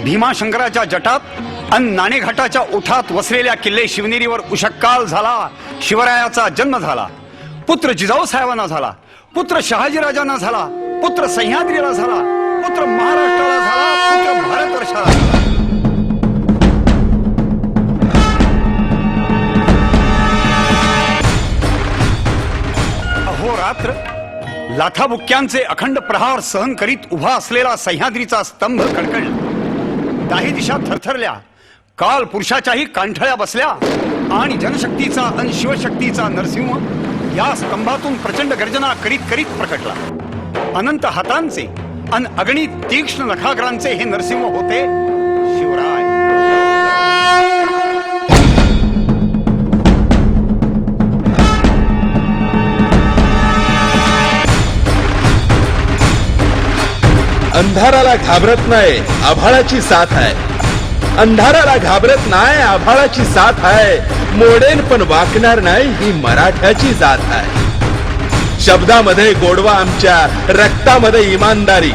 भीमाशंकराच्या जटात अन नाणेघाटाच्या ओठात वसलेल्या किल्ले शिवनेरीवर उषक्काल झाला. शिवरायाचा जन्म झाला. पुत्र जिजाऊ साहेबांना झाला. पुत्र शहाजीराजांना झाला. पुत्र सह्याद्रीला झाला. पुत्र महाराष्ट्राला झाला. पुत्र भारतवर्षाला झाला. अहोरात्र लाथाबुक्क्यांचे अखंड प्रहार सहन करीत उभा असलेला सह्याद्रीचा स्तंभ कडकडला. दाही दिशा थरथरल्या. काल पुरुषाच्याही कांठळ्या बसल्या आणि जनशक्तीचा आणि शिवशक्तीचा नरसिंह या स्तंभातून प्रचंड गर्जना करीत करीत प्रकटला. अनंत हातांचे अन अगणित तीक्ष्ण नखाग्रांचे हे नरसिंह होते शिवराय. अंधाराला घाबरत नाही आभाळाची साथ आहे. अंधाराला घाबरत नाही आभाळाची साथ आहे. मोडेन पण वाकणार नाही ही मराठ्याची जात आहे. शब्दामध्ये गोडवा आमच्या रक्तामध्ये इमानदारी.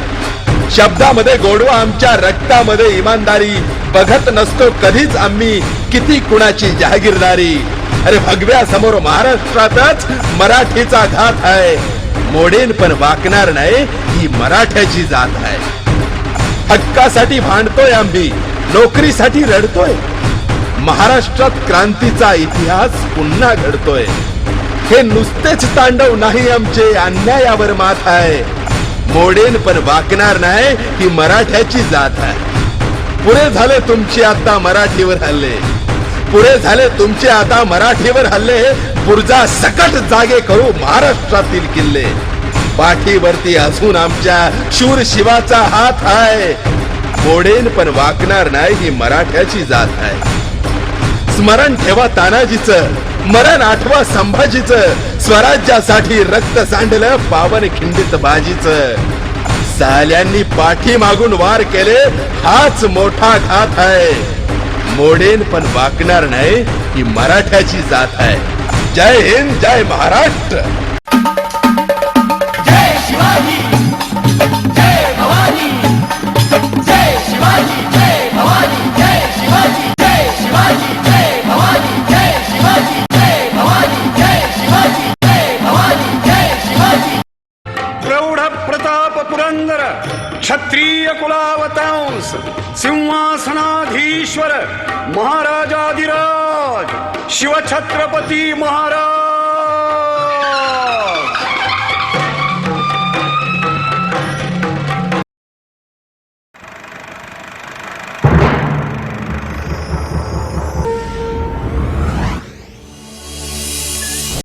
शब्दामध्ये गोडवा आमच्या रक्तामध्ये इमानदारी. बघत नसतो कधीच आम्ही किती कुणाची जहागीरदारी. अरे भगव्या समोर महाराष्ट्रातच मराठीचा घात आहे. मोडेन पण वाकणार नाही ही मराठ्याची जात आहे. हक्कासाठी भांडतोय आम्ही. नोकरीसाठी रडतोय. महाराष्ट्रात क्रांतीचा इतिहास पुन्हा घडतोय. हे नुसतेच तांडव नाही आमचे अन्यायावर मात आहे. मोडेन पण वाकणार नाही ही मराठ्याची जात आहे. पुरे झाले तुमचे आता मराठीवर हल्ले. पुरे झाले तुमचे आता मराठीवर हल्ले. बुर्जा सकट जागे करू महाराष्ट्रातील किल्ले. पाठीवरती असून आमच्या शूर शिवाचा हात आहे. मोडेन पण वाकणार नाही ही मराठ्याची जात आहे. स्मरण ठेवा तानाजीचं. मरण आठवा संभाजीचं. स्वराज्यासाठी रक्त सांडलं पावन खिंडीत बाजीचं. साल्यांनी पाठी मागून वार केले हाच मोठा घात आहे. मोडेन पण वाकणार नाही ही मराठ्याची जात आहे. जय हिंद जय महाराष्ट्र. जय शिवाजी जय भवानी. जय शिवाजी जय भवानी. जय शिवाजी जय शिवाजी जय भवानी. जय शिवाजी जय भवानी. जय शिवाजी जय भवानी. जय शिवाजी. प्रौढ प्रताप पुरंदर क्षत्रिय कुलावतांस सिंहासनाधीश्वर महाराजाधिराज शिवछत्रपती महाराज